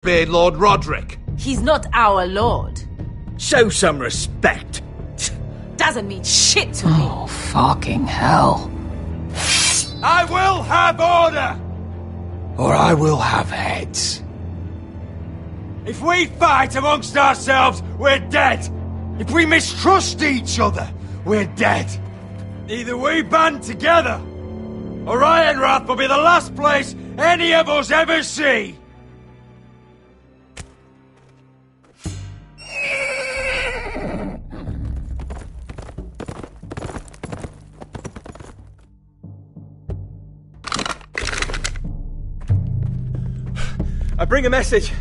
Be Lord Roderick. He's not our lord. Show some respect. Doesn't mean shit to me. Oh, fucking hell. I will have order! Or I will have heads. If we fight amongst ourselves, we're dead. If we mistrust each other, we're dead. Either we band together, or Ironrath will be the last place any of us ever see. I bring a message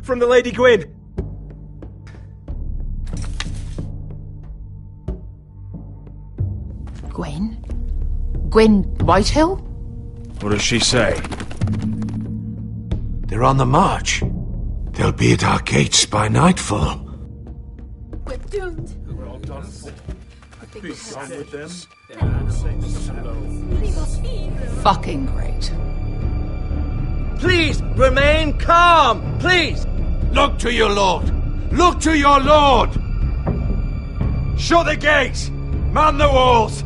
from the Lady Gwyn. Gwyn? Gwyn Whitehill? What does she say? They're on the march. They'll be at our gates by nightfall. We're doomed. We're all done for. Be done with them. Fucking great. Please, remain calm, please! Look to your lord! Look to your lord! Shut the gates! Man the walls!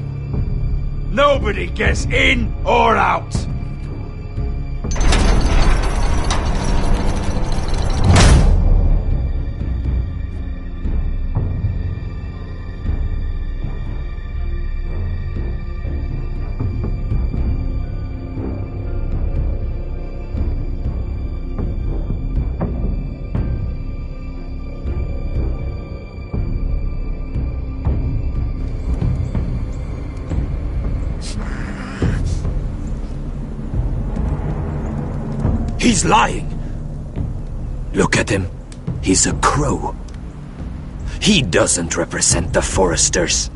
Nobody gets in or out! He's lying. Look at him. He's a crow. He doesn't represent the Foresters.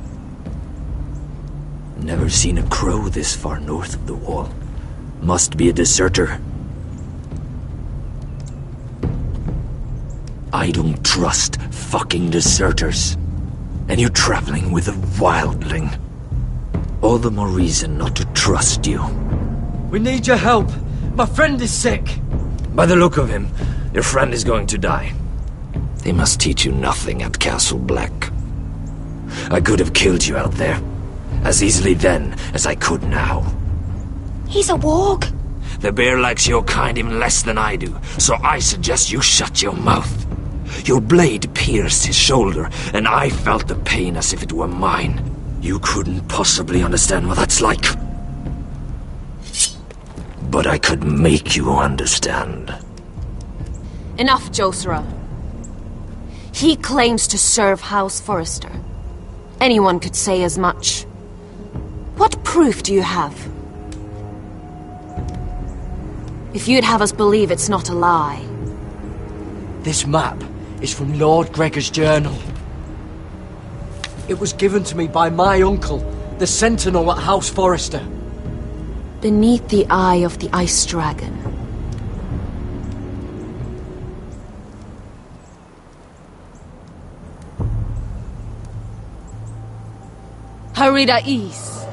Never seen a crow this far north of the wall. Must be a deserter. I don't trust fucking deserters. And you're traveling with a wildling. All the more reason not to trust you. We need your help. My friend is sick. By the look of him, your friend is going to die. They must teach you nothing at Castle Black. I could have killed you out there, as easily then as I could now. He's a warg. The bear likes your kind even less than I do, so I suggest you shut your mouth. Your blade pierced his shoulder, and I felt the pain as if it were mine. You couldn't possibly understand what that's like. But I could make you understand. Enough, Josera. He claims to serve House Forrester. Anyone could say as much. What proof do you have? If you'd have us believe it's not a lie. This map is from Lord Gregor's journal. It was given to me by my uncle, the Sentinel at House Forrester. Beneath the eye of the Ice Dragon. Harida East.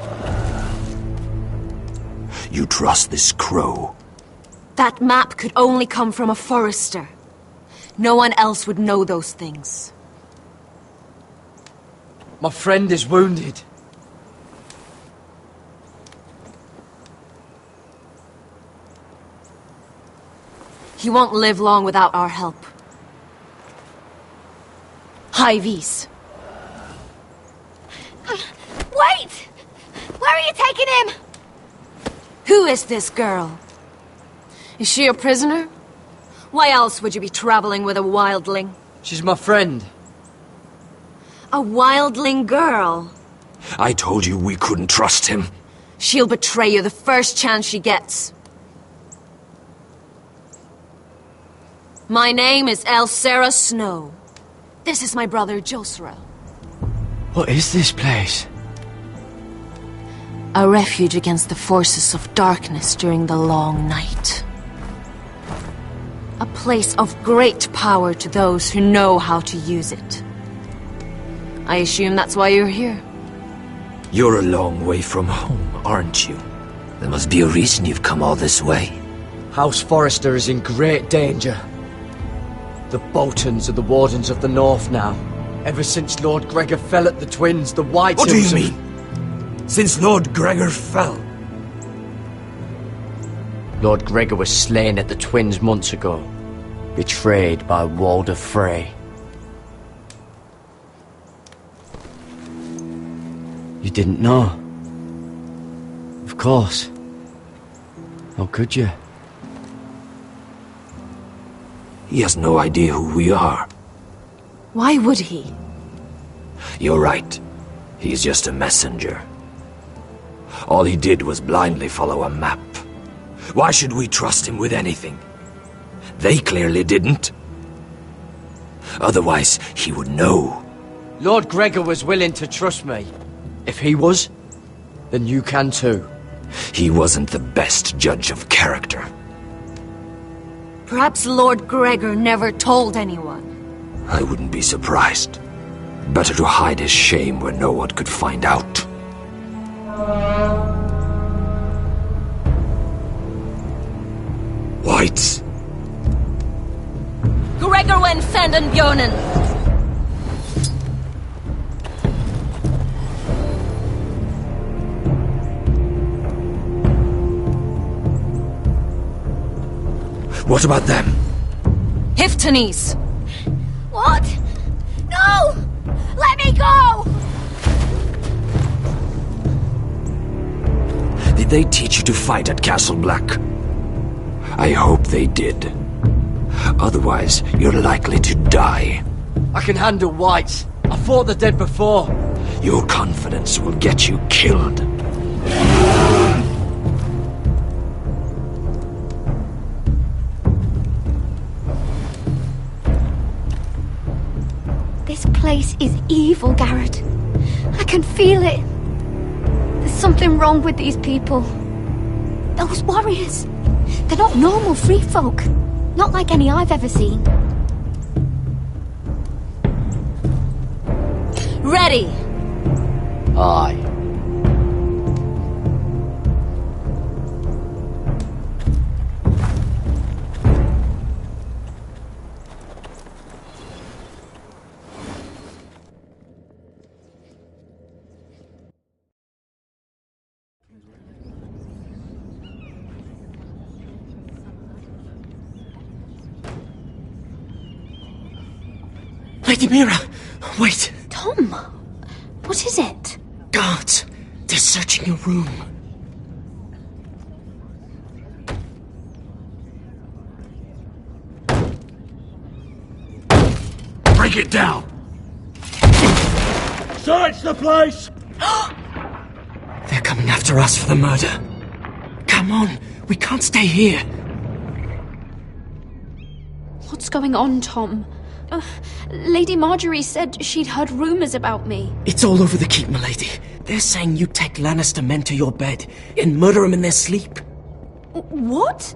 You trust this crow? That map could only come from a Forester. No one else would know those things. My friend is wounded. He won't live long without our help. Hyvis. Wait! Where are you taking him? Who is this girl? Is she a prisoner? Why else would you be traveling with a wildling? She's my friend. A wildling girl? I told you we couldn't trust him. She'll betray you the first chance she gets. My name is Elsera Snow. This is my brother Josera. What is this place? A refuge against the forces of darkness during the long night. A place of great power to those who know how to use it. I assume that's why you're here. You're a long way from home, aren't you? There must be a reason you've come all this way. House Forrester is in great danger. The Boltons are the Wardens of the North now. Ever since Lord Gregor fell at the Twins, the White What do you Hills mean? Since Lord Gregor fell? Lord Gregor was slain at the Twins months ago, betrayed by Walder Frey. You didn't know? Of course. How could you? He has no idea who we are. Why would he? You're right. He's just a messenger. All he did was blindly follow a map. Why should we trust him with anything? They clearly didn't. Otherwise, he would know. Lord Gregor was willing to trust me. If he was, then you can too. He wasn't the best judge of character. Perhaps Lord Gregor never told anyone. I wouldn't be surprised. Better to hide his shame where no one could find out. Whites. Gregor wen fenden bjonen. What about them? Hiftanes. What? No! Let me go! Did they teach you to fight at Castle Black? I hope they did. Otherwise, you're likely to die. I can handle Whites. I fought the dead before. Your confidence will get you killed. This place is evil, Garrett. I can feel it. There's something wrong with these people. Those warriors. They're not normal free folk. Not like any I've ever seen. Ready. Aye. Lady Mira, wait. Tom, what is it? Guards, they're searching your room. Break it down! Search the place! They're coming after us for the murder. Come on, we can't stay here. What's going on, Tom? Lady Marjorie said she'd heard rumours about me. It's all over the keep, milady. They're saying you take Lannister men to your bed and murder them in their sleep. What?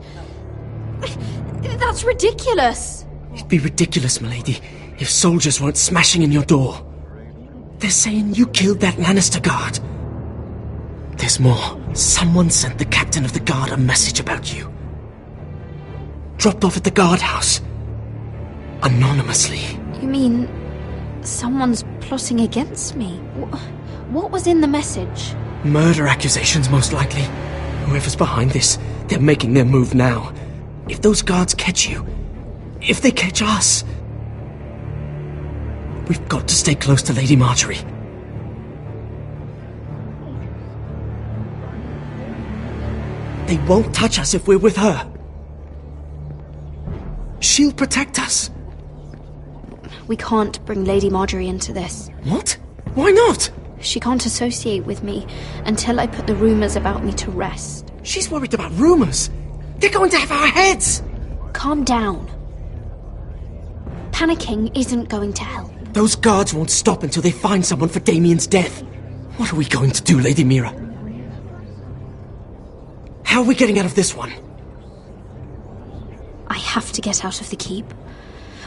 That's ridiculous. It'd be ridiculous, milady, if soldiers weren't smashing in your door. They're saying you killed that Lannister guard. There's more. Someone sent the captain of the guard a message about you. Dropped off at the guardhouse. Anonymously. You mean someone's plotting against me? What was in the message? Murder accusations, most likely. Whoever's behind this, they're making their move now. If those guards catch you, if they catch us, we've got to stay close to Lady Marjorie. They won't touch us if we're with her. She'll protect us. We can't bring Lady Marjorie into this. What? Why not? She can't associate with me until I put the rumours about me to rest. She's worried about rumours. They're going to have our heads. Calm down. Panicking isn't going to help. Those guards won't stop until they find someone for Damien's death. What are we going to do, Lady Mira? How are we getting out of this one? I have to get out of the keep,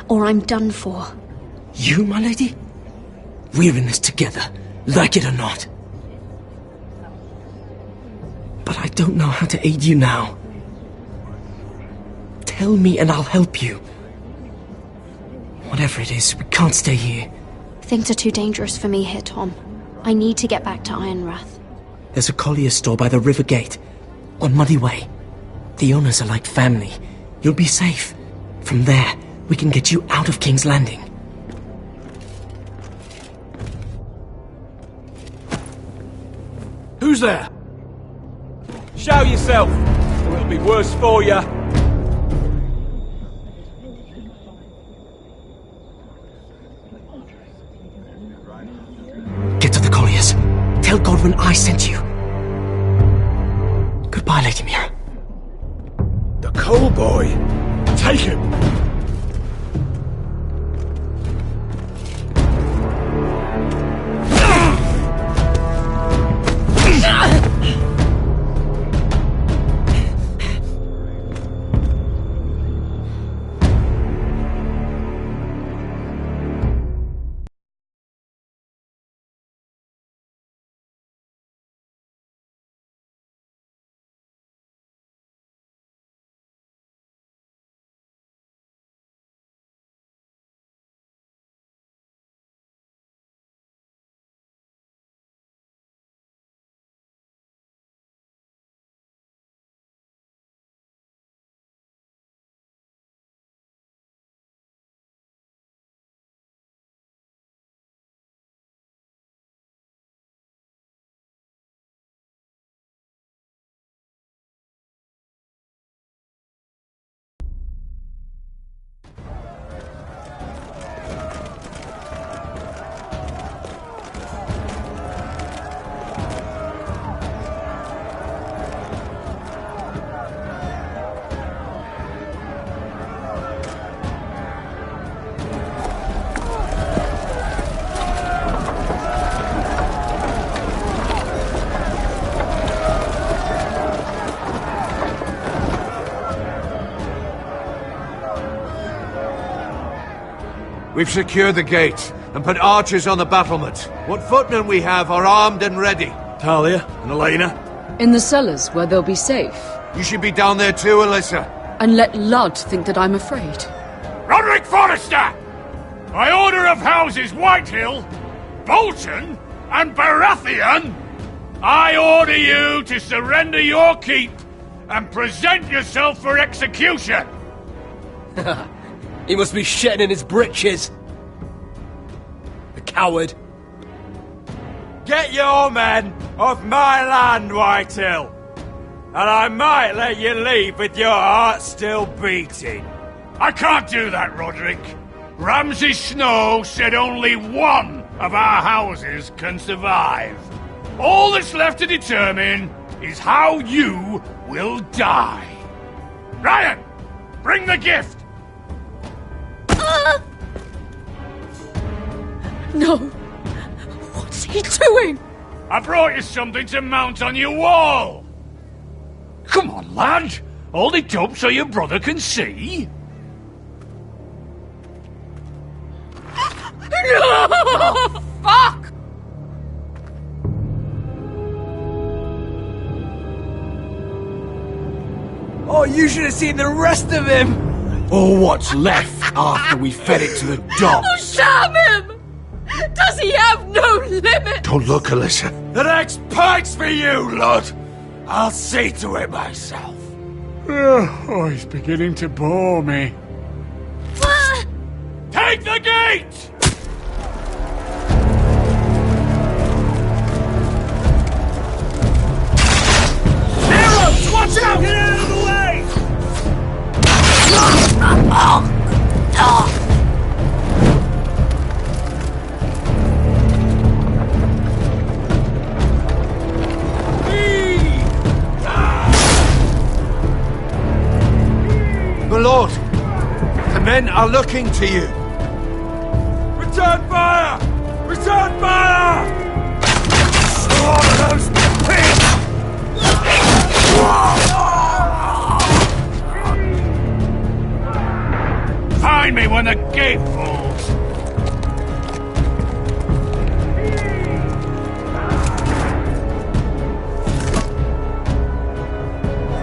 or I'm done for. You, my lady? We're in this together, like it or not. But I don't know how to aid you now. Tell me and I'll help you. Whatever it is, we can't stay here. Things are too dangerous for me here, Tom. I need to get back to Ironrath. There's a collier store by the river gate, on Muddy Way. The owners are like family. You'll be safe. From there, we can get you out of King's Landing. Who's there? Show yourself, or it'll be worse for you. Get to the colliers. Tell Godwin I sent you. Goodbye, Lady Mira. The coal boy. Take him. We've secured the gate and put archers on the battlement. What footmen we have are armed and ready. Talia and Elena? In the cellars, where they'll be safe. You should be down there too, Alyssa. And let Ludd think that I'm afraid. Roderick Forrester! By order of Houses Whitehill, Bolton, and Baratheon, I order you to surrender your keep and present yourself for execution! He must be shitting in his britches. The coward. Get your men off my land, Whitehill! And I might let you leave with your heart still beating. I can't do that, Roderick. Ramsay Snow said only one of our houses can survive. All that's left to determine is how you will die. Ryan, bring the gift! No! What's he doing? I brought you something to mount on your wall! Come on, lad! Hold it up so your brother can see! No! Fuck! Oh, you should have seen the rest of him! Or what's left after we fed it to the dogs. Oh, damn him! Does he have no limit? Don't look, Alyssa. The next pike's for you, Lud. I'll see to it myself. Oh, he's beginning to bore me. Take the gate! Arrows! Watch out! Get out of the way! My lord, the men are looking to you. Return fire! Return fire! Slaughter those pigs! Find me when the gate falls!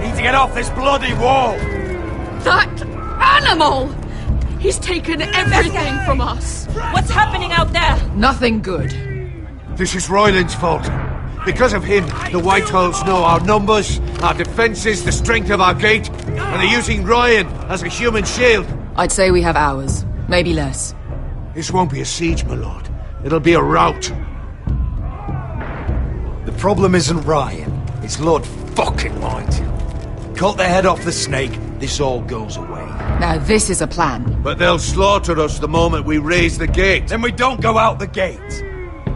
Need to get off this bloody wall! That animal! He's taken everything from us. What's happening out there? Nothing good. This is Royland's fault. Because of him, the Whitehills know our numbers, our defences, the strength of our gate, and they're using Ryan as a human shield. I'd say we have hours, maybe less. This won't be a siege, my lord. It'll be a rout. The problem isn't Ryan, it's Lord fucking Whitehall. Cut the head off the snake, this all goes away. Now this is a plan. But they'll slaughter us the moment we raise the gate. Then we don't go out the gate.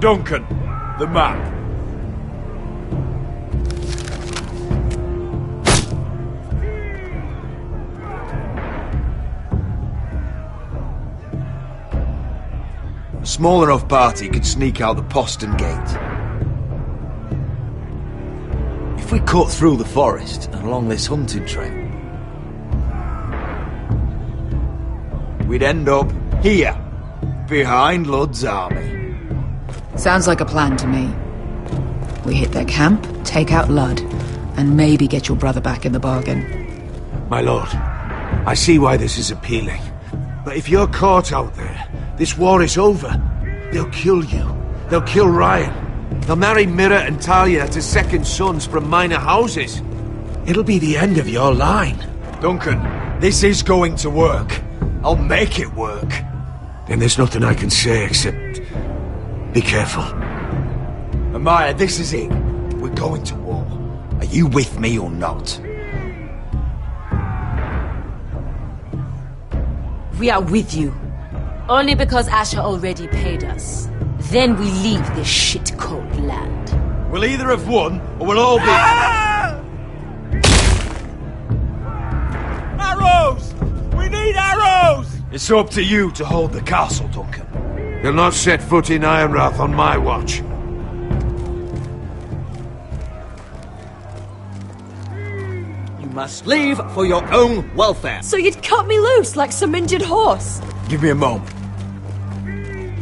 Duncan, the map. A small enough party could sneak out the postern gate. If we cut through the forest and along this hunting trail, we'd end up here, behind Lud's army. Sounds like a plan to me. We hit their camp, take out Lud, and maybe get your brother back in the bargain. My lord, I see why this is appealing. But if you're caught out there, this war is over. They'll kill you. They'll kill Ryan. They'll marry Mira and Talia to second sons from minor houses. It'll be the end of your line. Duncan, this is going to work. I'll make it work. Then there's nothing I can say except... be careful. Amaya, this is it. We're going to war. Are you with me or not? We are with you. Only because Asher already paid us. Then we leave this shit-cold land. We'll either have won, or we'll all be... Arrows! We need arrows! It's up to you to hold the castle, Duncan. You'll not set foot in Ironrath on my watch. You must leave for your own welfare. So you'd cut me loose like some injured horse? Give me a moment.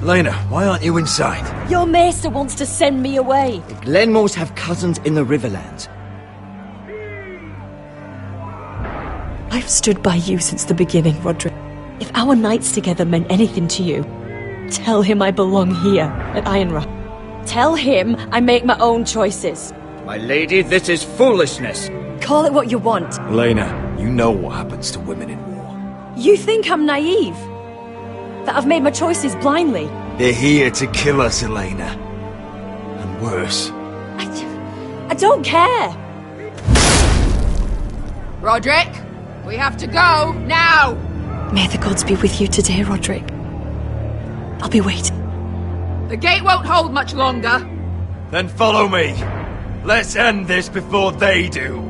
Elena, why aren't you inside? Your maester wants to send me away. The Glenmores have cousins in the Riverlands. I've stood by you since the beginning, Roderick. If our nights together meant anything to you, tell him I belong here, at Ironrath. Tell him I make my own choices. My lady, this is foolishness. Call it what you want. Elena, you know what happens to women in war. You think I'm naive? That I've made my choices blindly? They're here to kill us, Elena. And worse. I don't care. Roderick, we have to go, now! May the gods be with you today, Roderick. I'll be waiting. The gate won't hold much longer. Then follow me. Let's end this before they do.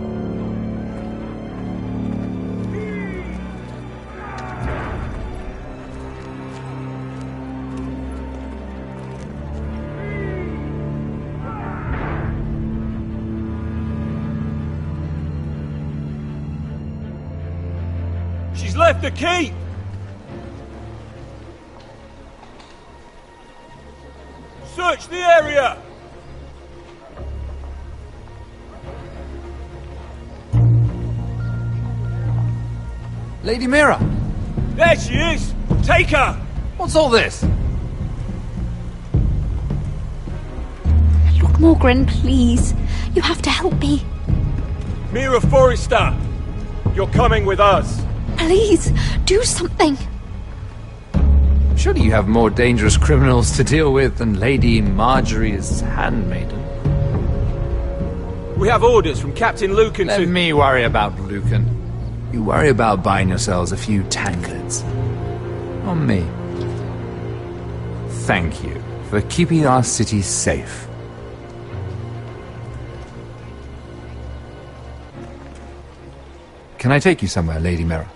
She's left the keep! Search the area! Lady Mira! There she is! Take her! What's all this? Lord Morgren, please. You have to help me. Mira Forrester! You're coming with us! Please, do something. Surely you have more dangerous criminals to deal with than Lady Marjorie's handmaiden. We have orders from Captain Lucan to... Let me worry about Lucan. You worry about buying yourselves a few tankards. On me. Thank you for keeping our city safe. Can I take you somewhere, Lady Mira?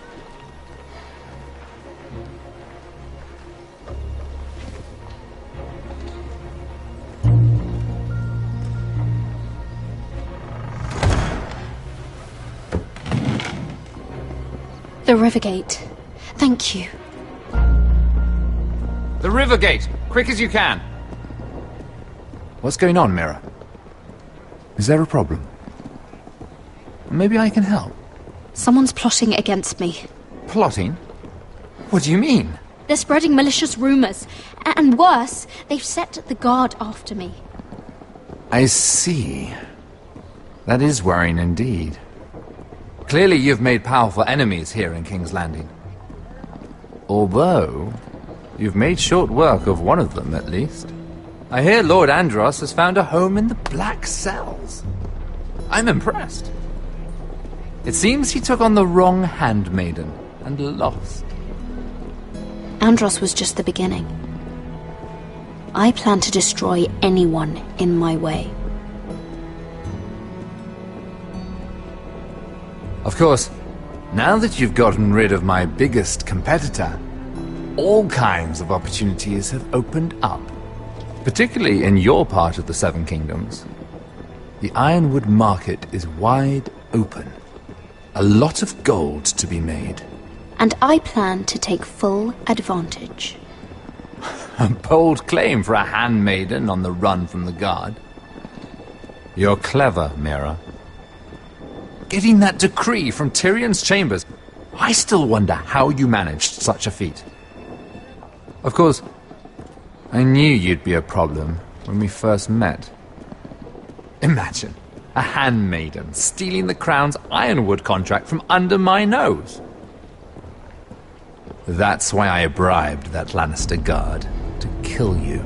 The Rivergate. Thank you. The Rivergate! Quick as you can! What's going on, Mira? Is there a problem? Maybe I can help. Someone's plotting against me. Plotting? What do you mean? They're spreading malicious rumors. And worse, they've set the guard after me. I see. That is worrying indeed. Clearly you've made powerful enemies here in King's Landing. Although, you've made short work of one of them, at least. I hear Lord Andros has found a home in the Black Cells. I'm impressed. It seems he took on the wrong handmaiden and lost. Andros was just the beginning. I plan to destroy anyone in my way. Of course, now that you've gotten rid of my biggest competitor, all kinds of opportunities have opened up. Particularly in your part of the Seven Kingdoms. The Ironwood market is wide open. A lot of gold to be made. And I plan to take full advantage. A bold claim for a handmaiden on the run from the guard. You're clever, Mira. Getting that decree from Tyrion's chambers, I still wonder how you managed such a feat. Of course, I knew you'd be a problem when we first met. Imagine a handmaiden stealing the Crown's Ironwood contract from under my nose. That's why I bribed that Lannister guard to kill you.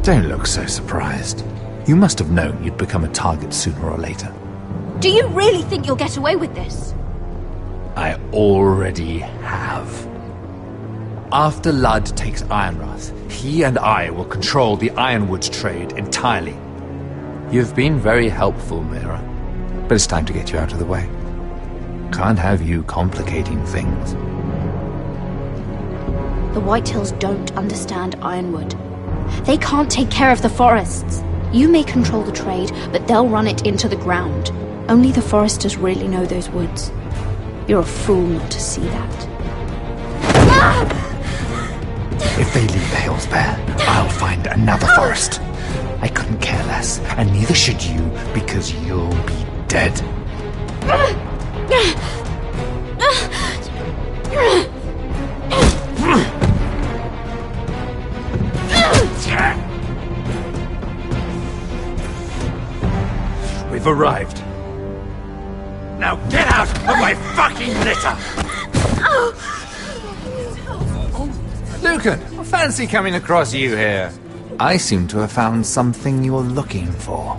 Don't look so surprised. You must have known you'd become a target sooner or later. Do you really think you'll get away with this? I already have. After Ludd takes Ironrath, he and I will control the Ironwood trade entirely. You've been very helpful, Mira, but it's time to get you out of the way. Can't have you complicating things. The Whitehills don't understand Ironwood. They can't take care of the forests. You may control the trade, but they'll run it into the ground. Only the foresters really know those woods. You're a fool not to see that. If they leave the hills bare, I'll find another forest. I couldn't care less, and neither should you, because you'll be dead. We've arrived. Now get out of my fucking litter! Lucan, fancy coming across you here. I seem to have found something you're looking for.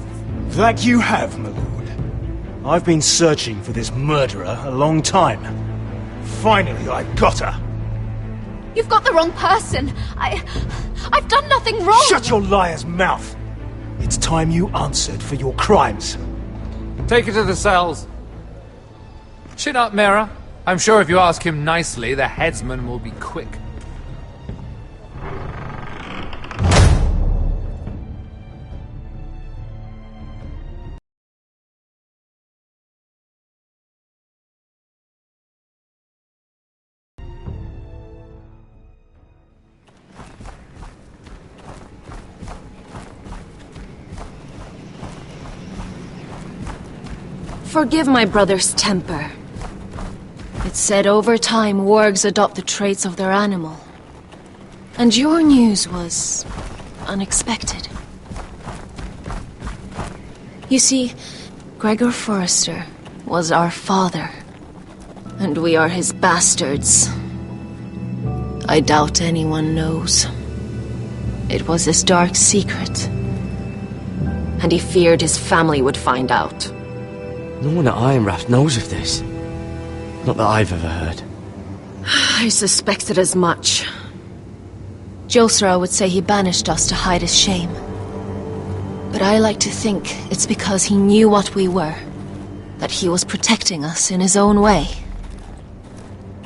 That you have, my lord. I've been searching for this murderer a long time. Finally, I got her. You've got the wrong person. I've done nothing wrong. Shut your liar's mouth. It's time you answered for your crimes. Take her to the cells. Chin up, Mira. I'm sure if you ask him nicely, the headsman will be quick. Forgive my brother's temper. It's said over time wargs adopt the traits of their animal. And your news was unexpected. You see, Gregor Forrester was our father, and we are his bastards. I doubt anyone knows. It was his dark secret, and he feared his family would find out. No one at Ironrath knows of this. Not that I've ever heard. I suspected as much. Josra would say he banished us to hide his shame. But I like to think it's because he knew what we were. That he was protecting us in his own way.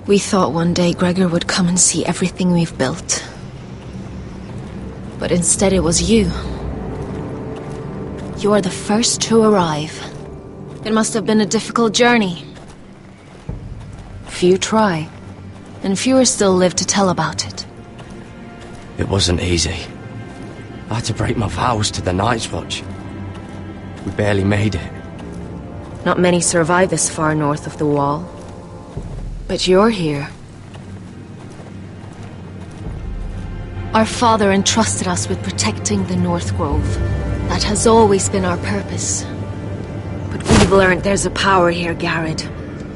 We thought one day Gregor would come and see everything we've built. But instead it was you. You are the first to arrive. It must have been a difficult journey. Few try, and fewer still live to tell about it. It wasn't easy. I had to break my vows to the Night's Watch. We barely made it. Not many survive this far north of the Wall. But you're here. Our father entrusted us with protecting the North Grove. That has always been our purpose. But we've learned there's a power here, Garrett.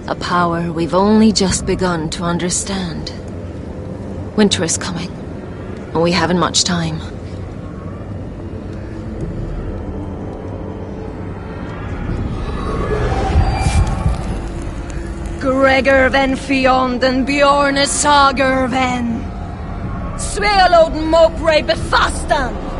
A power we've only just begun to understand. Winter is coming, and we haven't much time. Gregor ven Fionden Bjorne Sager ven Svealoden Mopre befastan.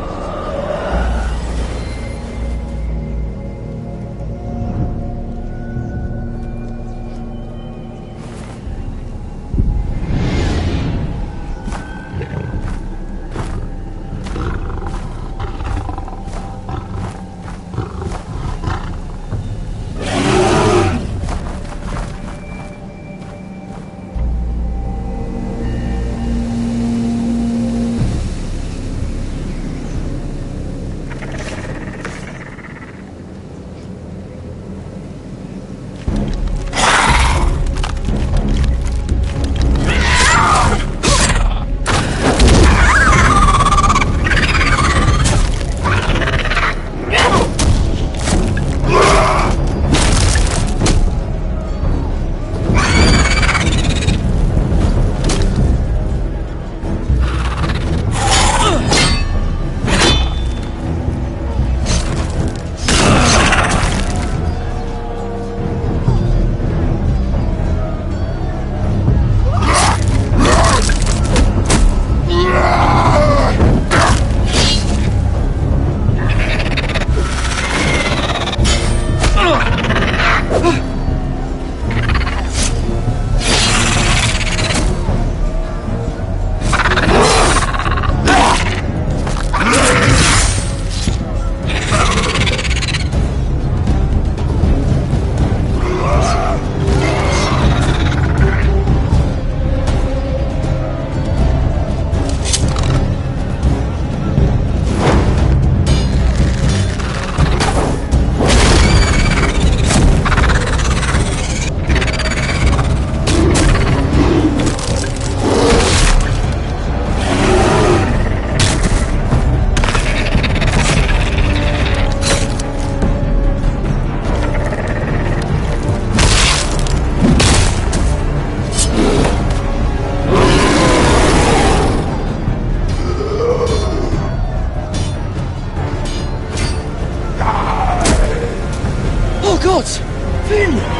God! Finn!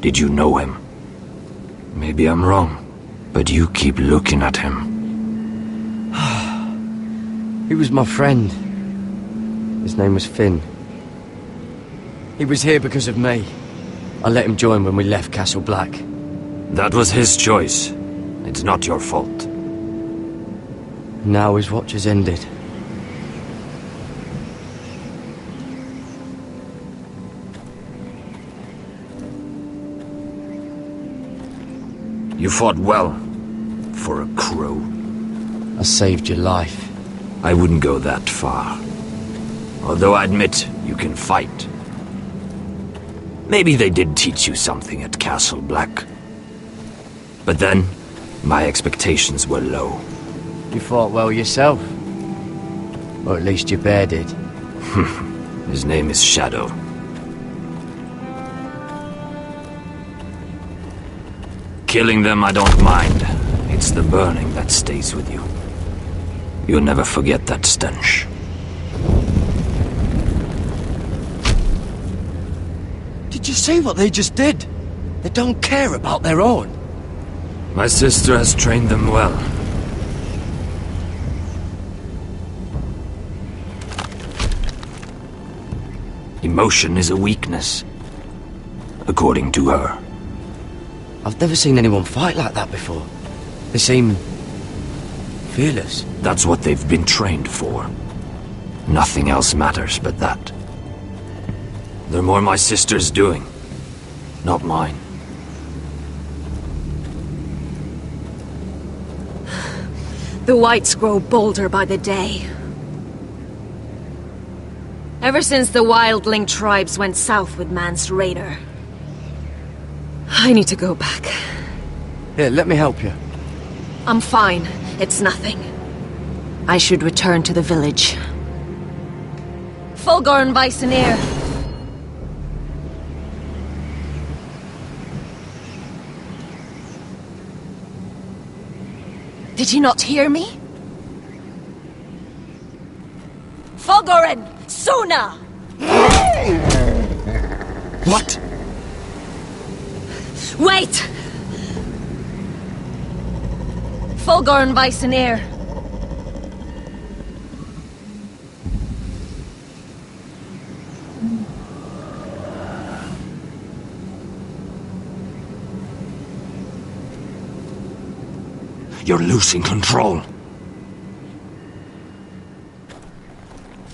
Did you know him? Maybe I'm wrong, but you keep looking at him. He was my friend. His name was Finn. He was here because of me. I let him join when we left Castle Black. That was his choice. It's not your fault. Now his watch has ended. You fought well, for a crow. I saved your life. I wouldn't go that far. Although I admit, you can fight. Maybe they did teach you something at Castle Black. But then, my expectations were low. You fought well yourself. Or at least your bear did. His name is Shadow. Killing them I don't mind. It's the burning that stays with you. You'll never forget that stench. Did you see what they just did? They don't care about their own. My sister has trained them well. Emotion is a weakness, according to her. I've never seen anyone fight like that before. They seem fearless. That's what they've been trained for. Nothing else matters but that. They're more my sister's doing, not mine. The whites grow bolder by the day. Ever since the wildling tribes went south with Man's raider. I need to go back. Here, let me help you. I'm fine. It's nothing. I should return to the village. Fulgorn Weisenir. Did you not hear me? Fulgorn! Suna! What? Wait! Fulgorn Weisenir. You're losing control.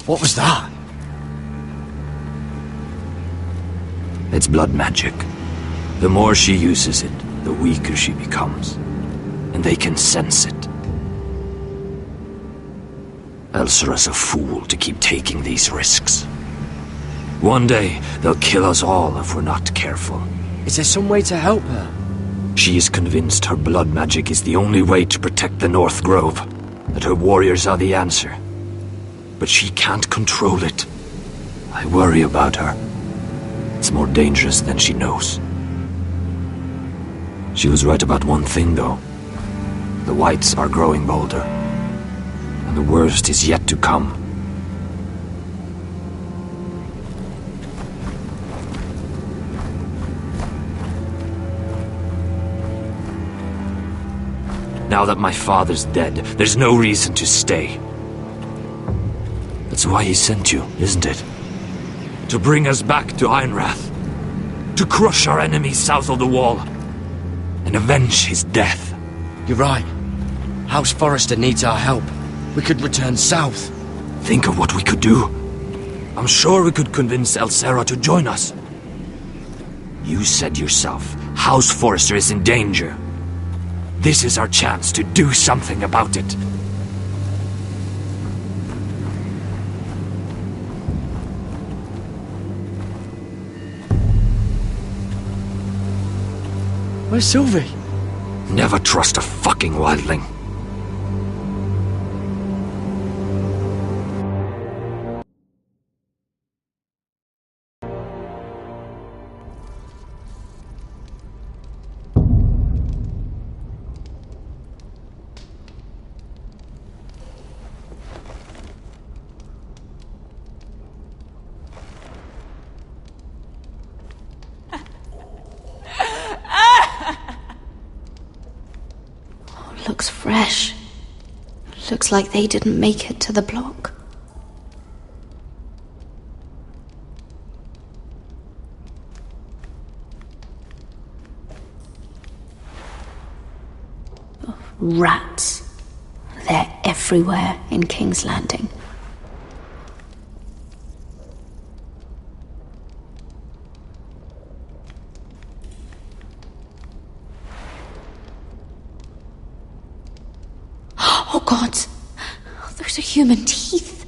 What was that? It's blood magic. The more she uses it, the weaker she becomes. And they can sense it. Elsera's a fool to keep taking these risks. One day, they'll kill us all if we're not careful. Is there some way to help her? She is convinced her blood magic is the only way to protect the North Grove, that her warriors are the answer. But she can't control it. I worry about her. It's more dangerous than she knows. She was right about one thing, though. The whites are growing bolder. And the worst is yet to come. Now that my father's dead, there's no reason to stay. That's why he sent you, isn't it? To bring us back to Ironrath. To crush our enemies south of the wall. And avenge his death. You're right. House Forrester needs our help. We could return south. Think of what we could do. I'm sure we could convince Elsera to join us. You said yourself, House Forrester is in danger. This is our chance to do something about it. Where's Sylvie? Never trust a fucking wildling. Looks fresh. Looks like they didn't make it to the block. Rats. They're everywhere in King's Landing. Oh God! Those are human teeth!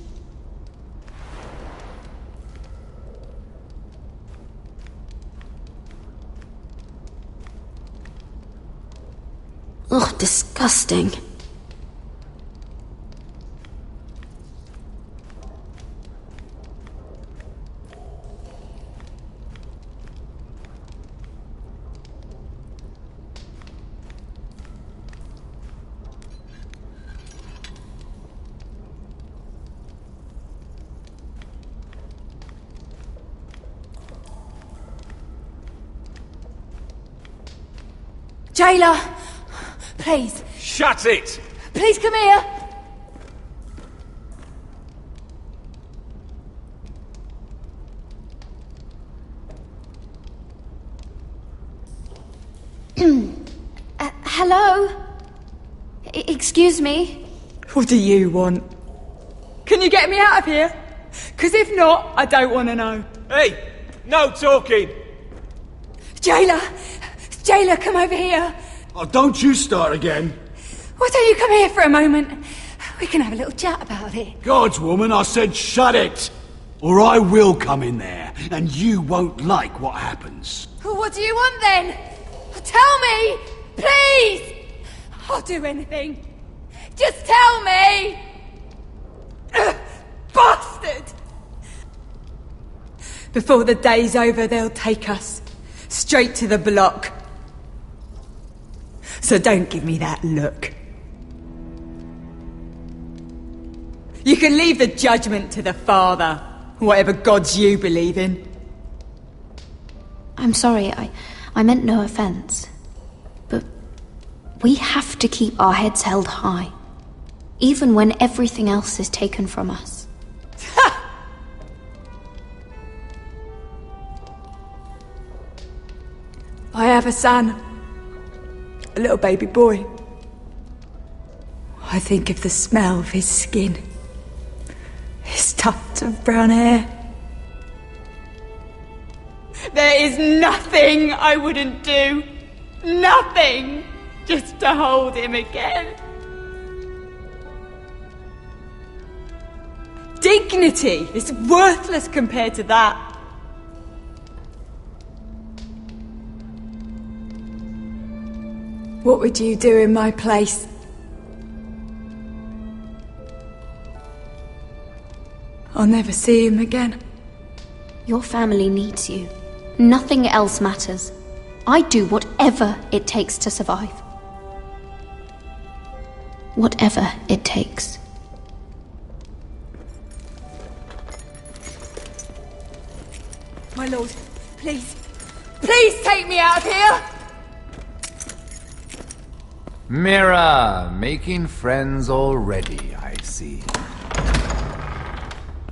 Ugh, disgusting. Jailer! Please. Shut it! Please come here! Hello? Excuse me? What do you want? Can you get me out of here? Because if not, I don't want to know. Hey! No talking! Jailer! Jailer, come over here! Oh, don't you start again. Why don't you come here for a moment? We can have a little chat about it. God's woman, I said shut it! Or I will come in there, and you won't like what happens. Well, what do you want then? Tell me! Please! I'll do anything. Just tell me! Bastard! Before the day's over, they'll take us straight to the block. So don't give me that look. You can leave the judgment to the Father, whatever gods you believe in. I'm sorry, I meant no offense. But we have to keep our heads held high, even when everything else is taken from us. I have a son. A little baby boy. I think of the smell of his skin. His tuft of brown hair. There is nothing I wouldn't do. Nothing! Just to hold him again. Dignity is worthless compared to that. What would you do in my place? I'll never see him again. Your family needs you. Nothing else matters. I do whatever it takes to survive. Whatever it takes. My lord, please. Please take me out of here! Mira, making friends already, I see.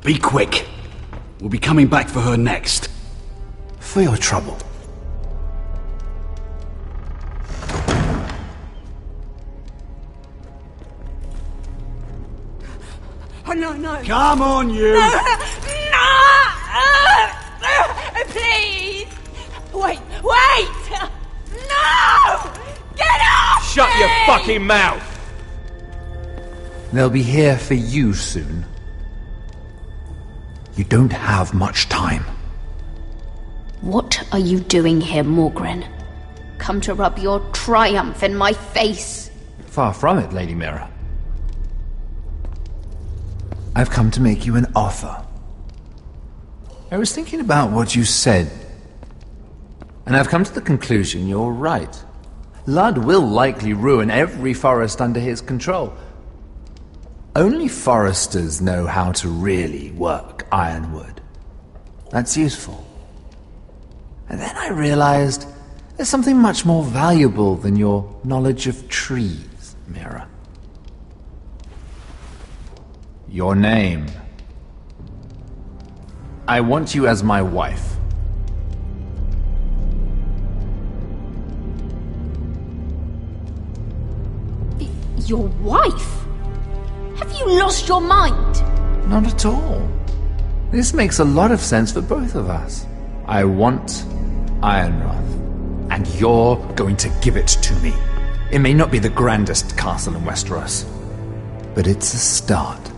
Be quick. We'll be coming back for her next. For your trouble. Oh, no, no. Come on, you! No! Please! Wait! No! Get off! Shut your fucking mouth! They'll be here for you soon. You don't have much time. What are you doing here, Morgren? Come to rub your triumph in my face? Far from it, Lady Mira. I've come to make you an offer. I was thinking about what you said, and I've come to the conclusion you're right. Ludd will likely ruin every forest under his control. Only foresters know how to really work ironwood. That's useful. And then I realized there's something much more valuable than your knowledge of trees, Mira. Your name. I want you as my wife. Your wife? Have you lost your mind? Not at all. This makes a lot of sense for both of us. I want Ironrath, and you're going to give it to me. It may not be the grandest castle in Westeros, but it's a start.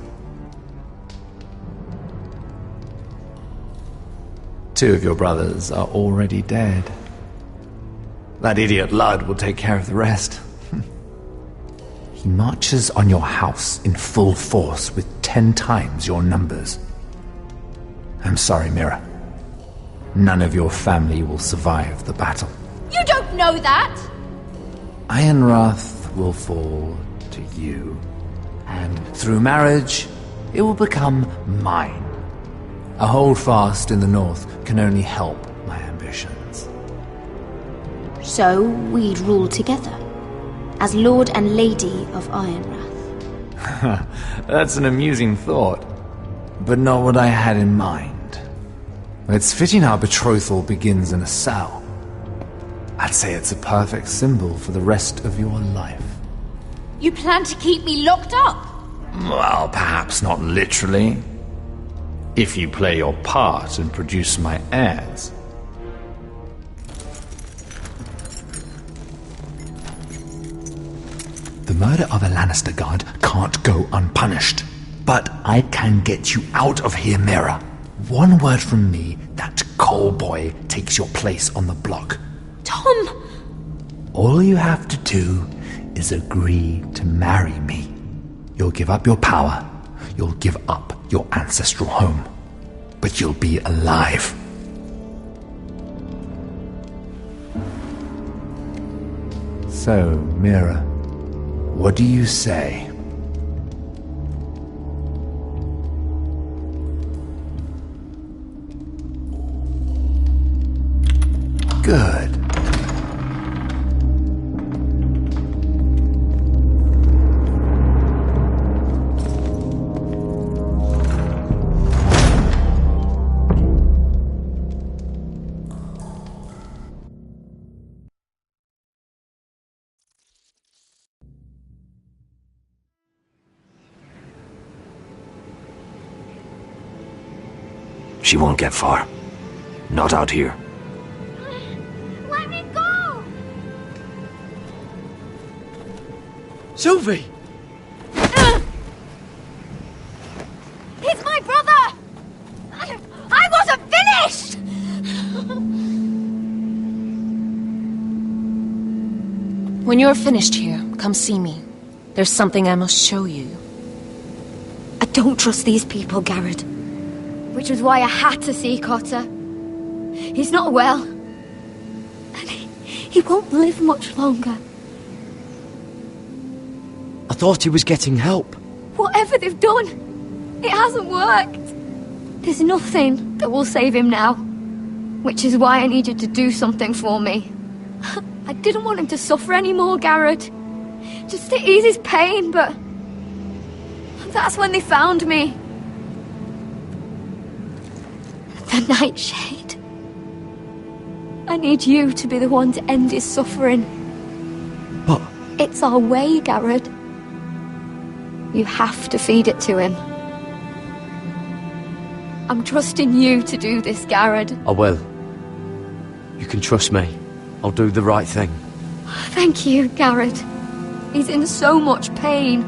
Two of your brothers are already dead. That idiot Ludd will take care of the rest. He marches on your house in full force with 10 times your numbers. I'm sorry, Mira. None of your family will survive the battle. You don't know that! Ironrath will fall to you, and through marriage, it will become mine. A holdfast in the north can only help my ambitions. So we'd rule together, as Lord and Lady of Ironrath. That's an amusing thought, but not what I had in mind. It's fitting our betrothal begins in a cell. I'd say it's a perfect symbol for the rest of your life. You plan to keep me locked up? Well, perhaps not literally. If you play your part and produce my heirs. The murder of a Lannister guard can't go unpunished. But I can get you out of here, Mira. One word from me, that coal boy takes your place on the block. Tom! All you have to do is agree to marry me. You'll give up your power. You'll give up your ancestral home. But you'll be alive. So, Mira, what do you say? Good. She won't get far. Not out here. Let me go! Sylvie! He's my brother! I wasn't finished! When you're finished here, come see me. There's something I must show you. I don't trust these people, Garrett. Which was why I had to see Cotter. He's not well. And he won't live much longer. I thought he was getting help. Whatever they've done, it hasn't worked. There's nothing that will save him now. Which is why I need you to do something for me. I didn't want him to suffer anymore, Garrett. Just to ease his pain, but... that's when they found me. The Nightshade. I need you to be the one to end his suffering. But... it's our way, Garrett. You have to feed it to him. I'm trusting you to do this, Garrett. I will. You can trust me. I'll do the right thing. Thank you, Garrett. He's in so much pain.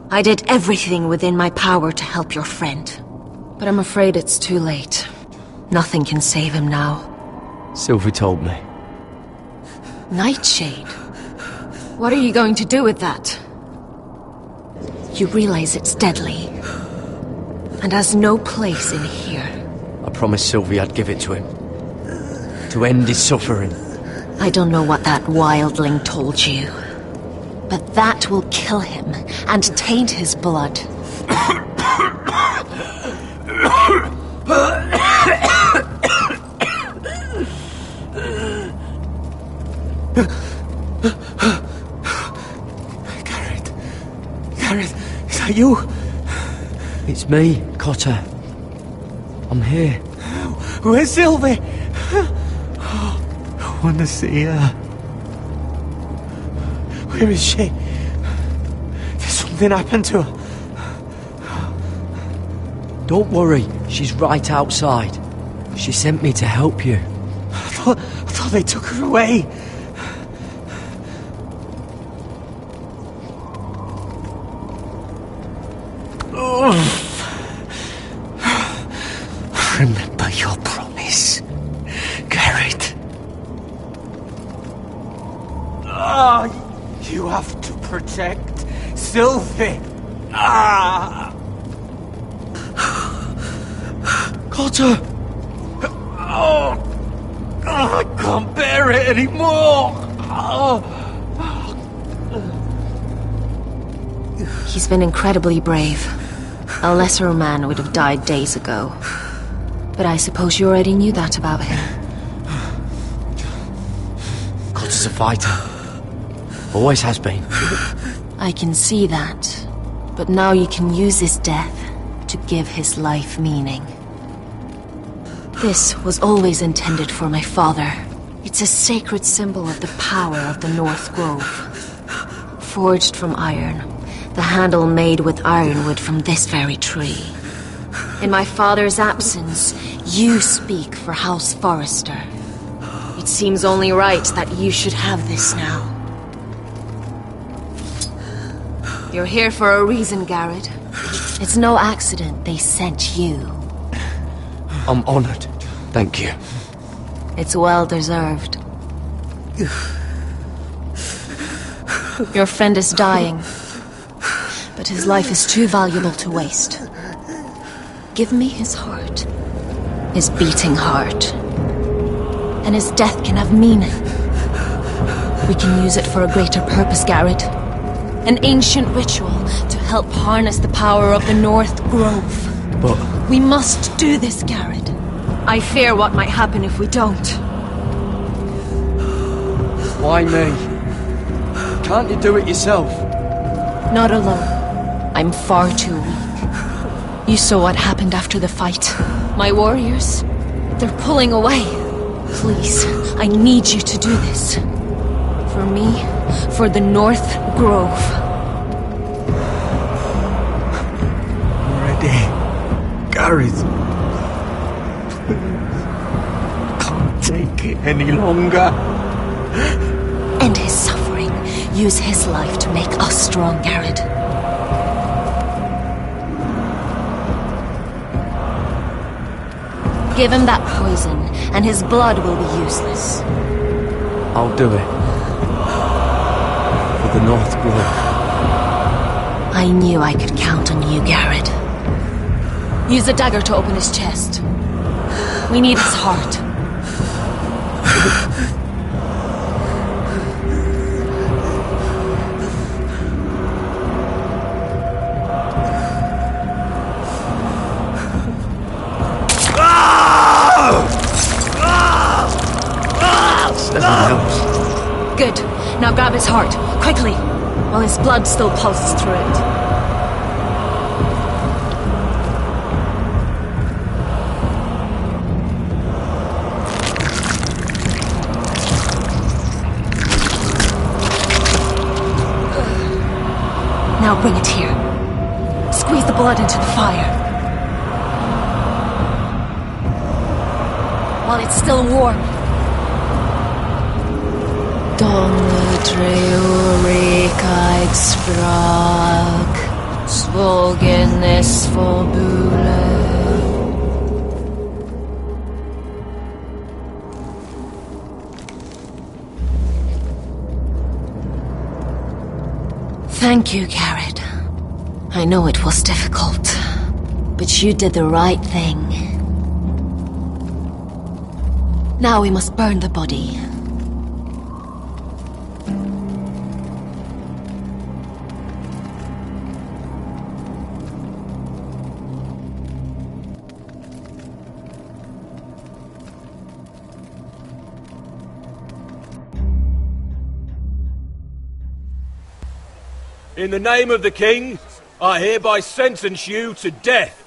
I did everything within my power to help your friend. But I'm afraid it's too late. Nothing can save him now. Sylvie told me. Nightshade? What are you going to do with that? You realize it's deadly. And has no place in here. I promised Sylvie I'd give it to him. To end his suffering. I don't know what that wildling told you. But that will kill him and taint his blood. Garrett, is that you? It's me, Cotter. I'm here. Where's Sylvie? I want to see her. Where is she? Did something happen to her? Don't worry, she's right outside. She sent me to help you. I thought they took her away. Remember your promise, Garrett. You have to protect Sylvie. Cotter! I can't bear it anymore! He's been incredibly brave. A lesser man would have died days ago. But I suppose you already knew that about him. Cotter's a fighter. Always has been. I can see that. But now you can use his death to give his life meaning. This was always intended for my father. It's a sacred symbol of the power of the North Grove. Forged from iron, the handle made with ironwood from this very tree. In my father's absence, you speak for House Forrester. It seems only right that you should have this now. You're here for a reason, Garrett. It's no accident they sent you. I'm honored. Thank you. It's well deserved. Your friend is dying, but his life is too valuable to waste. Give me his heart. His beating heart. And his death can have meaning. We can use it for a greater purpose, Garrett. An ancient ritual to help harness the power of the North Grove. But... we must do this, Garrett. I fear what might happen if we don't. Why me? Can't you do it yourself? Not alone. I'm far too weak. You saw what happened after the fight. My warriors, they're pulling away. Please, I need you to do this. For me, for the North Grove. I'm ready. Garrett. I can't take it any longer. End his suffering. Use his life to make us strong, Garrett. Give him that poison, and his blood will be useless. I'll do it. For the North Grove. I knew I could count on you, Garrett. Use a dagger to open his chest. We need his heart. Good. Now grab his heart, quickly, while his blood still pulses through it. Now bring it here. Squeeze the blood into the fire. While it's still warm. Donge treurigheid sprak, svogenes forbule. Thank you, Garrett. I know it was difficult, but you did the right thing. Now we must burn the body. In the name of the king, I hereby sentence you to death.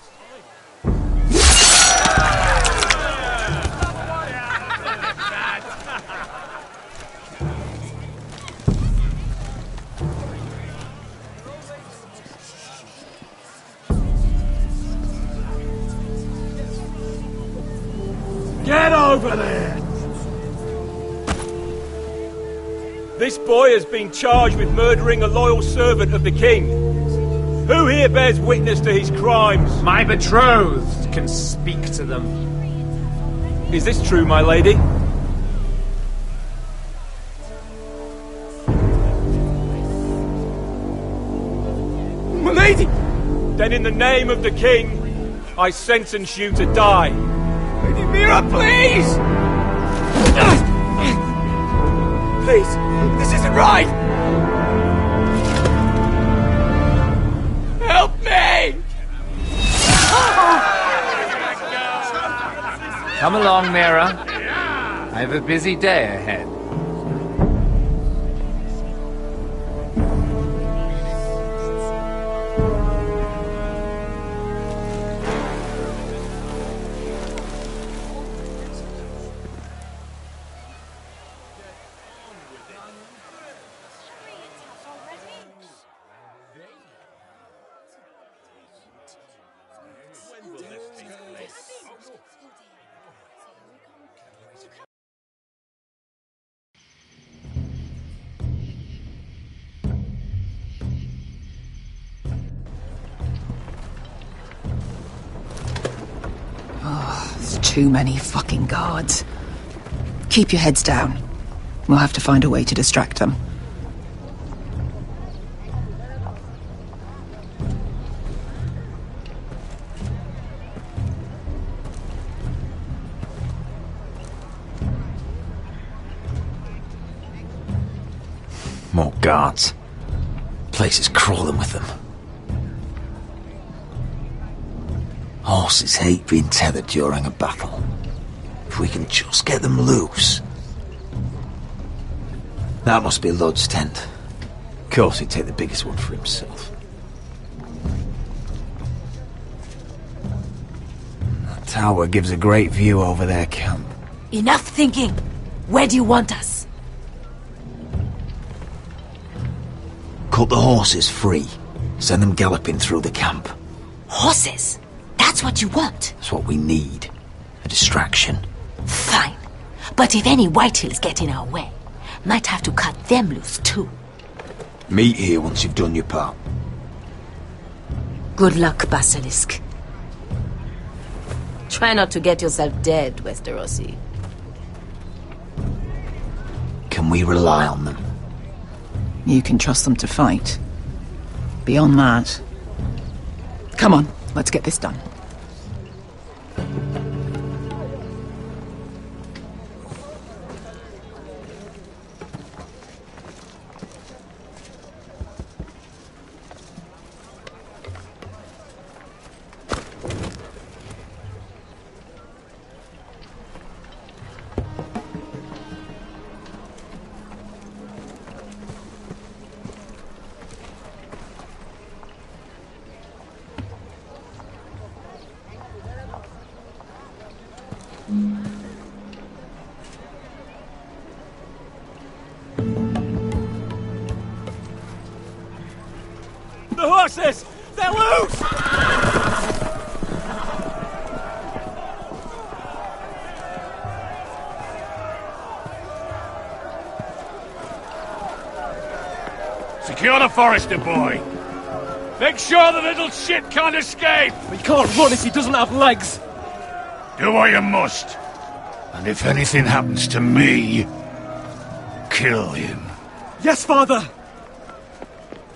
Get over there! This boy has been charged with murdering a loyal servant of the king. Who here bears witness to his crimes? My betrothed can speak to them. Is this true, my lady? My lady! Then in the name of the king, I sentence you to die. Lady Mira, please! Please, this isn't right! Help me! Come along, Mira. I have a busy day ahead. There's too many fucking guards. Keep your heads down. We'll have to find a way to distract them. More guards. Place is crawling with them. Horses hate being tethered during a battle. If we can just get them loose. That must be Lud's tent. Of course he'd take the biggest one for himself. That tower gives a great view over their camp. Enough thinking! Where do you want us? Cut the horses free. Send them galloping through the camp. Horses? That's what you want? That's what we need. A distraction. Fine. But if any Whitehills get in our way, might have to cut them loose too. Meet here once you've done your part. Good luck, Basilisk. Try not to get yourself dead, Westerosi. Can we rely on them? You can trust them to fight. Beyond that... Come on, let's get this done. The horses! They're loose! Secure the Forester boy. Make sure the little shit can't escape. We can't run if he doesn't have legs. Do what you must. And if anything happens to me, kill him. Yes, father!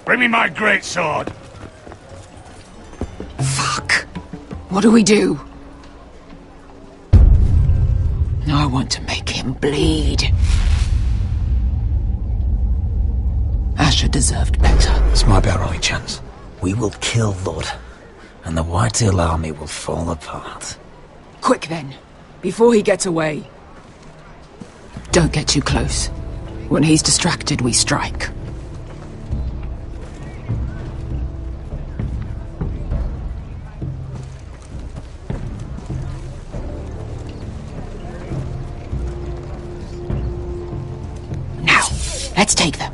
Bring me my greatsword. Fuck. What do we do? I want to make him bleed. Asher deserved better. This might be our only chance. We will kill Lud, and the Whitehill army will fall apart. Quick then, before he gets away. Don't get too close. When he's distracted, we strike. Now, let's take them.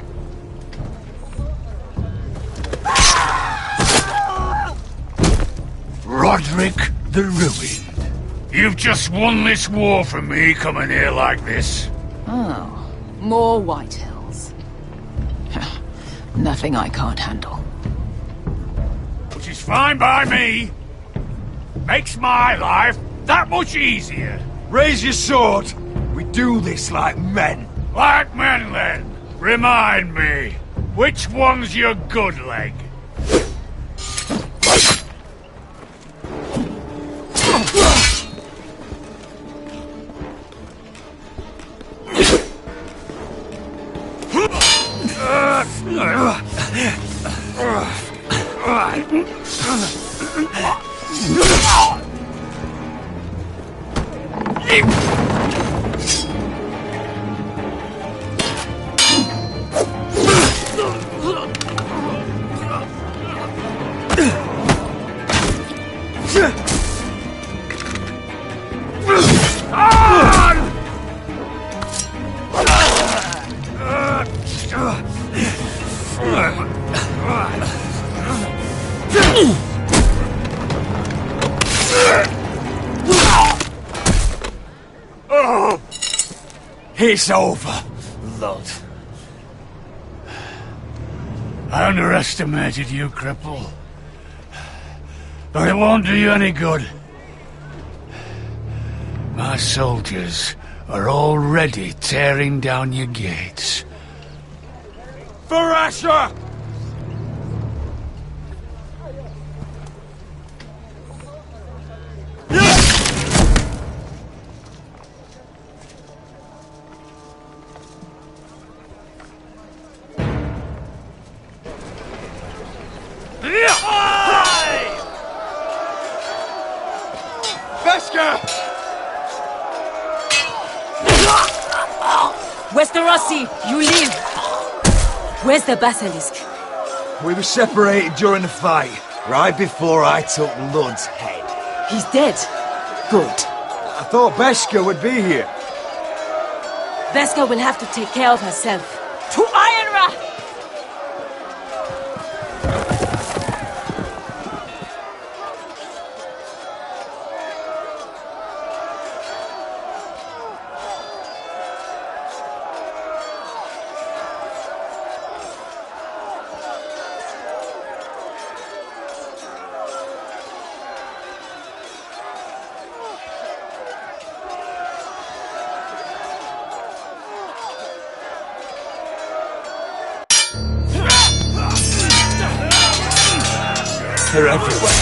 Roderick the Ruined. You've just won this war from me coming here like this. Oh, more Whitehills. Nothing I can't handle. which is fine by me. Makes my life that much easier. Raise your sword. We do this like men. Like men, then. Remind me, which one's your good leg? It's over, Lord. I underestimated you, cripple. But it won't do you any good. My soldiers are already tearing down your gates. For Asher! Westerossi, you live! Where's the basilisk? We were separated during the fight, right before I took Lud's head. He's dead. Good. I thought Beskha would be here. Beskha will have to take care of herself. To Ironra! They're everywhere.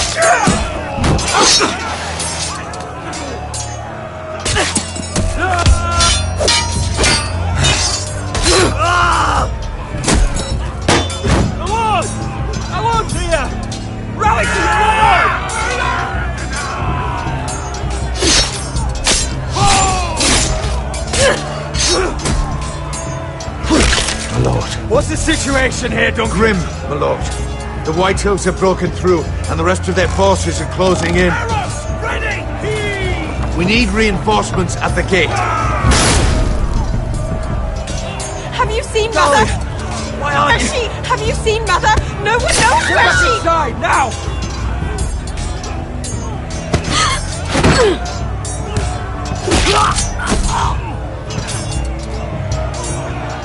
I won't here! Rally to the floor! My lord. What's the situation here, Duncan? Grim, my lord. The White Hills have broken through, and the rest of their forces are closing in. Ready! We need reinforcements at the gate. Have you seen Mother? Why aren't Where's she? Have you seen Mother? No one knows where she... Inside, now!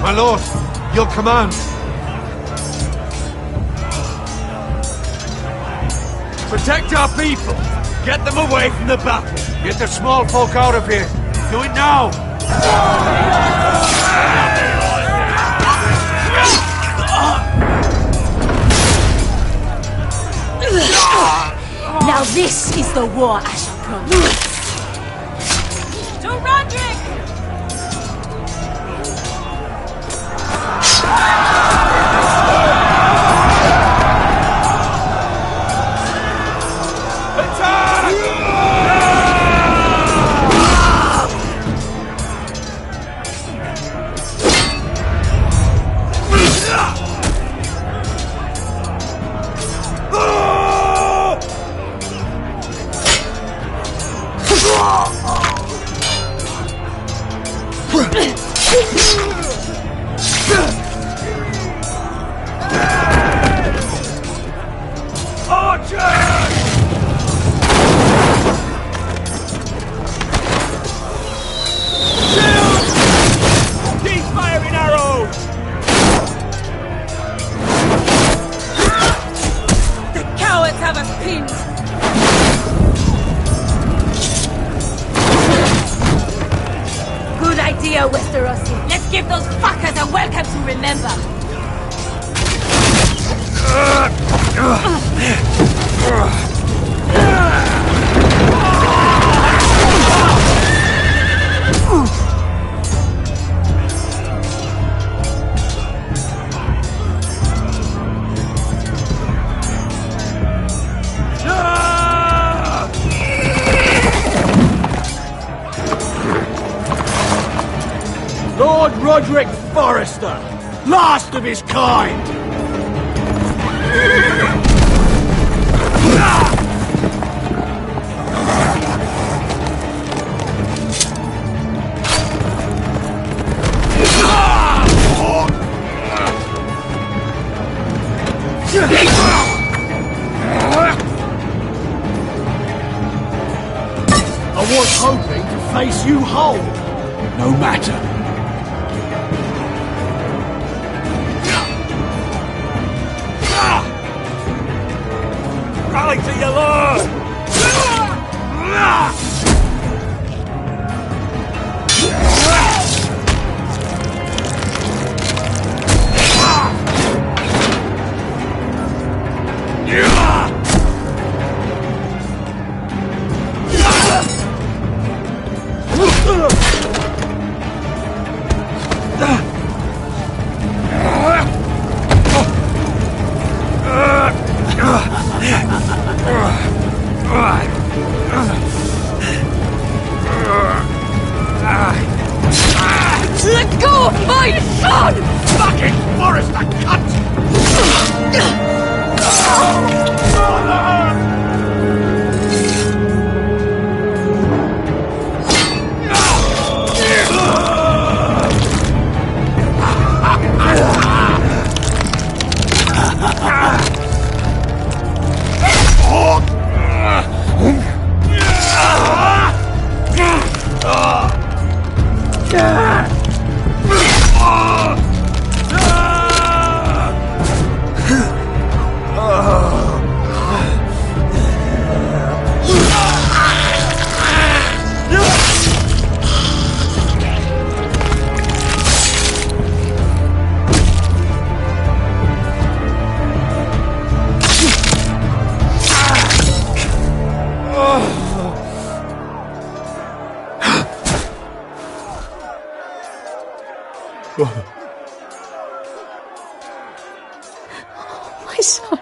My lord, your command. Protect our people! Get them away from the battle! Get the small folk out of here. Do it now! Now this is the war Asher promised. To Roderick! have us pinned. Good idea, Westerosi. Let's give those fuckers a welcome to remember. Lord Roderick Forrester, last of his kind! I was hoping to face you whole. No matter. Rally to your lord! Let go of my son! Fucking Forrester cunt! My son.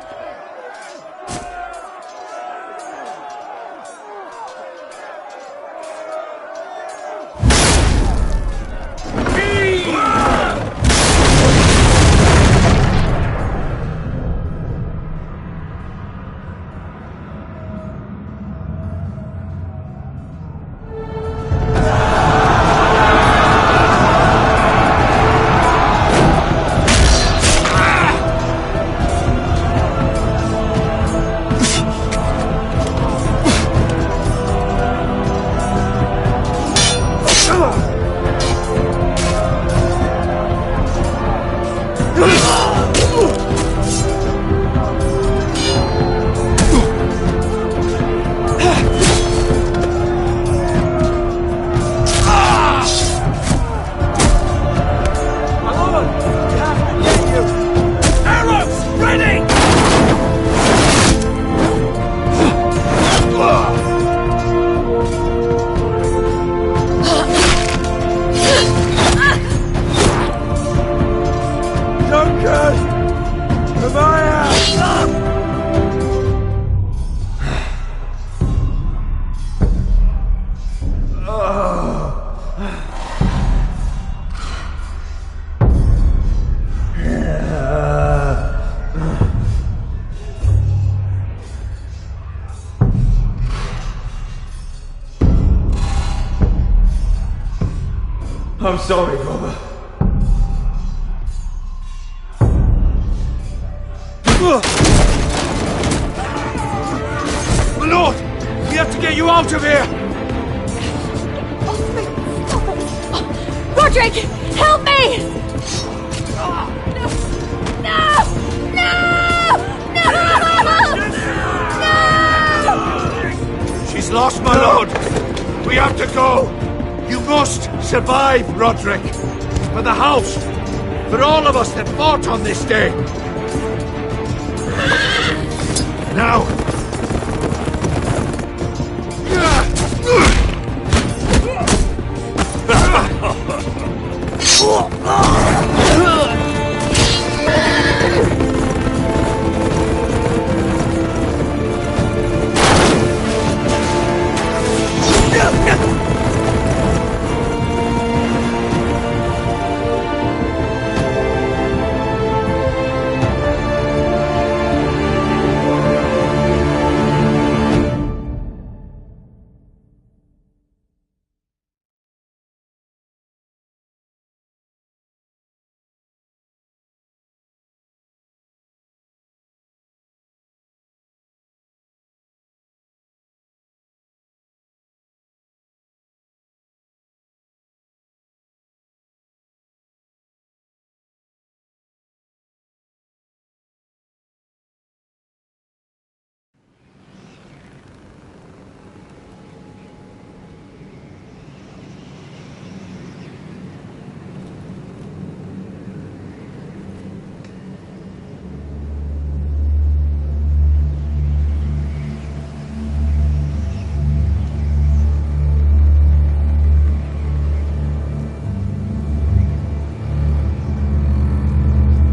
I'm sorry, brother. My lord! We have to get you out of here! Roderick! Help me! No! No! No! No! lost, my lord. We have to go. You must survive, Roderick. For the house. For all of us that fought on this day. Now.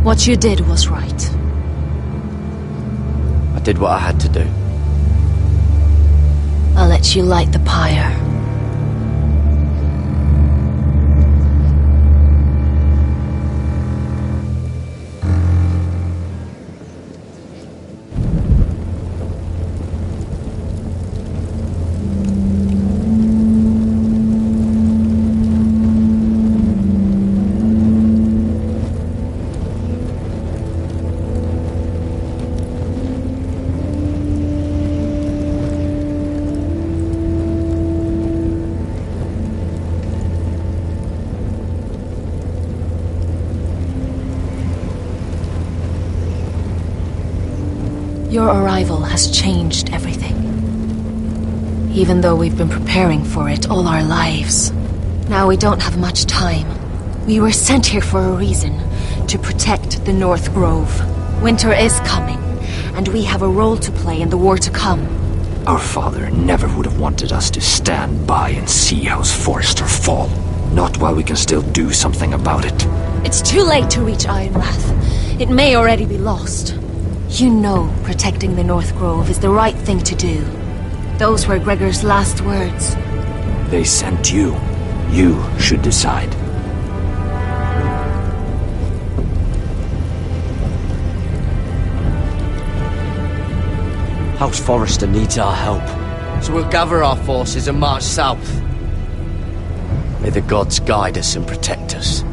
What you did was right. I did what I had to do. I'll let you light the pyre. Your arrival has changed everything. Even though we've been preparing for it all our lives. Now we don't have much time. We were sent here for a reason. To protect the North Grove. Winter is coming, and we have a role to play in the war to come. Our father never would have wanted us to stand by and see House Forrester fall. Not while we can still do something about it. It's too late to reach Ironrath. It may already be lost. You know protecting the North Grove is the right thing to do. Those were Gregor's last words. They sent you. You should decide. House Forrester needs our help. So we'll gather our forces and march south. May the gods guide us and protect us.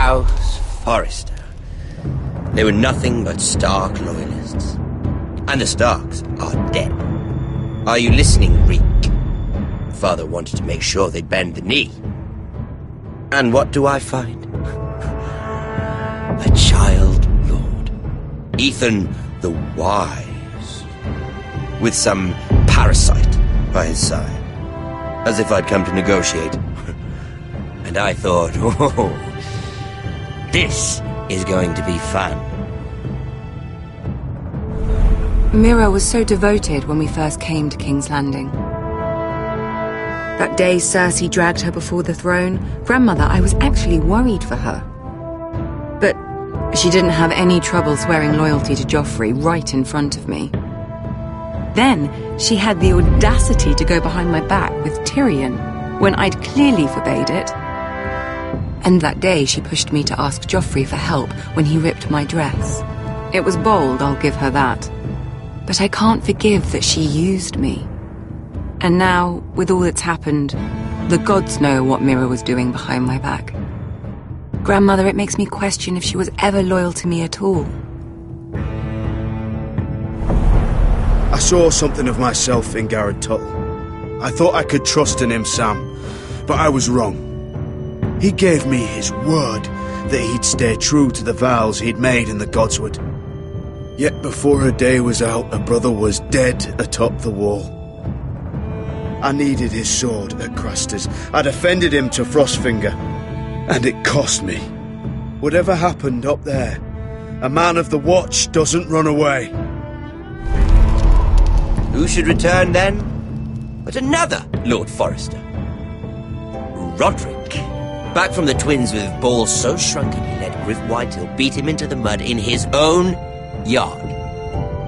House Forrester. They were nothing but stark loyalists. And the Starks are dead. Are you listening, Reek? Father wanted to make sure they'd bend the knee. And what do I find? A child lord. Ethan the Wise. With some parasite by his side. As if I'd come to negotiate. And I thought, oh, this is going to be fun. Mira was so devoted when we first came to King's Landing. That day Cersei dragged her before the throne, Grandmother, I was actually worried for her. But she didn't have any trouble swearing loyalty to Joffrey right in front of me. Then she had the audacity to go behind my back with Tyrion, when I'd clearly forbade it. And that day she pushed me to ask Joffrey for help when he ripped my dress. It was bold, I'll give her that. But I can't forgive that she used me. And now, with all that's happened, the gods know what Mira was doing behind my back. Grandmother, it makes me question if she was ever loyal to me at all. I saw something of myself in Garrett Tuttle. I thought I could trust in him, Sam, but I was wrong. He gave me his word that he'd stay true to the vows he'd made in the Godswood. Yet before a day was out, a brother was dead atop the wall. I needed his sword at Craster's. I defended him to Frostfinger, and it cost me. Whatever happened up there, a man of the Watch doesn't run away. Who should return then? But another Lord Forrester. Roderick. Back from the Twins with balls so shrunken he let Griff Whitehill beat him into the mud in his own yard.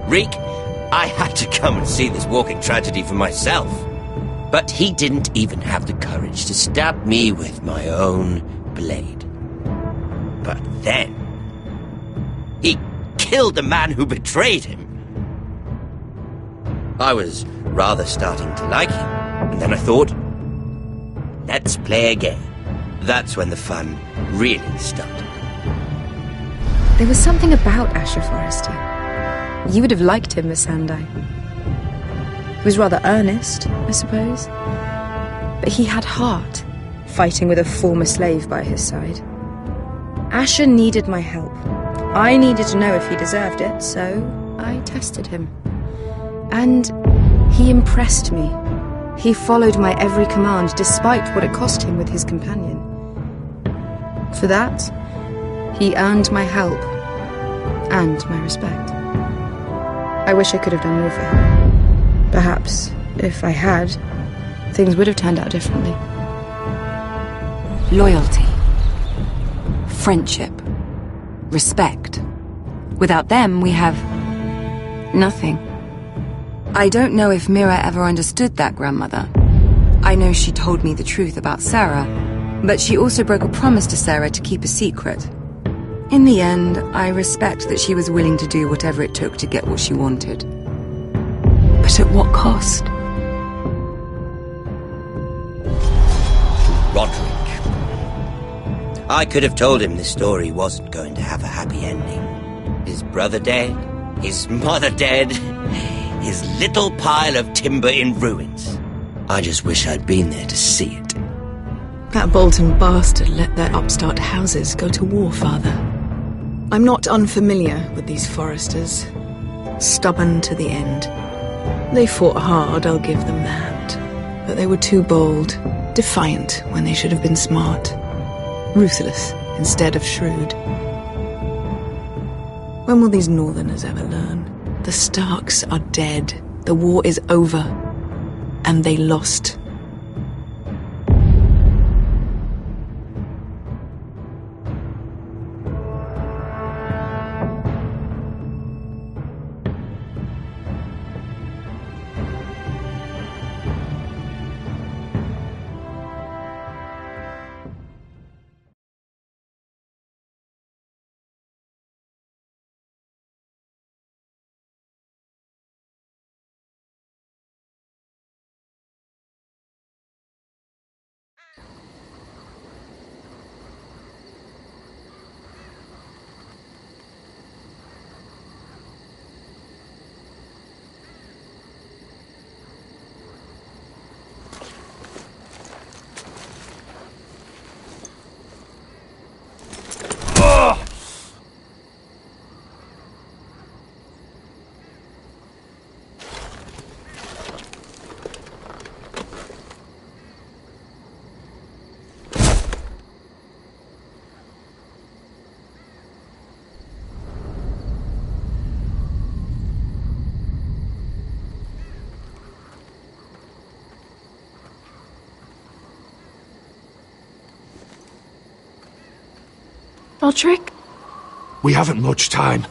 Reek, I had to come and see this walking tragedy for myself. But he didn't even have the courage to stab me with my own blade. But then, he killed the man who betrayed him. I was rather starting to like him, and then I thought, let's play a game. That's when the fun really started. There was something about Asher Forrester. You would have liked him, Miss Sandai. He was rather earnest, I suppose. But he had heart, fighting with a former slave by his side. Asher needed my help. I needed to know if he deserved it, so I tested him. And he impressed me. He followed my every command, despite what it cost him with his companion. For that, he earned my help and my respect. I wish I could have done more for him. Perhaps, if I had, things would have turned out differently. Loyalty. Friendship. Respect. Without them, we have nothing. I don't know if Mira ever understood that, Grandmother. I know she told me the truth about Sarah, but she also broke a promise to Sarah to keep a secret. In the end, I respect that she was willing to do whatever it took to get what she wanted. But at what cost? Roderick. I could have told him this story wasn't going to have a happy ending. His brother dead, his mother dead, his little pile of timber in ruins. I just wish I'd been there to see it. That Bolton bastard let their upstart houses go to war, Father. I'm not unfamiliar with these Forresters. Stubborn to the end. They fought hard, I'll give them that. But they were too bold, defiant when they should have been smart. Ruthless instead of shrewd. When will these Northerners ever learn? The Starks are dead. The war is over. And they lost. Roderick? We haven't much time.